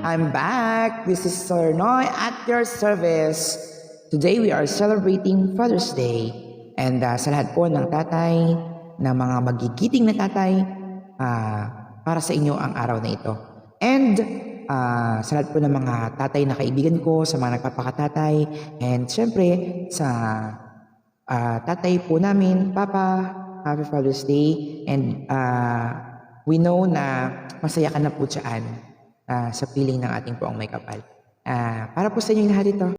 I'm back. This is Sir Noy at your service. Today we are celebrating Father's Day. And sa lahat po ng tatay, ng mga magigiting na tatay, para sa inyo ang araw na ito. And sa lahat po ng mga tatay na kaibigan ko, sa mga nagpapakatatay, and syempre sa tatay po namin, Papa, Happy Father's Day. And we know na masaya ka na po dyan sa piling ng ating poong may kapal. Para po sa inyo lahat ito.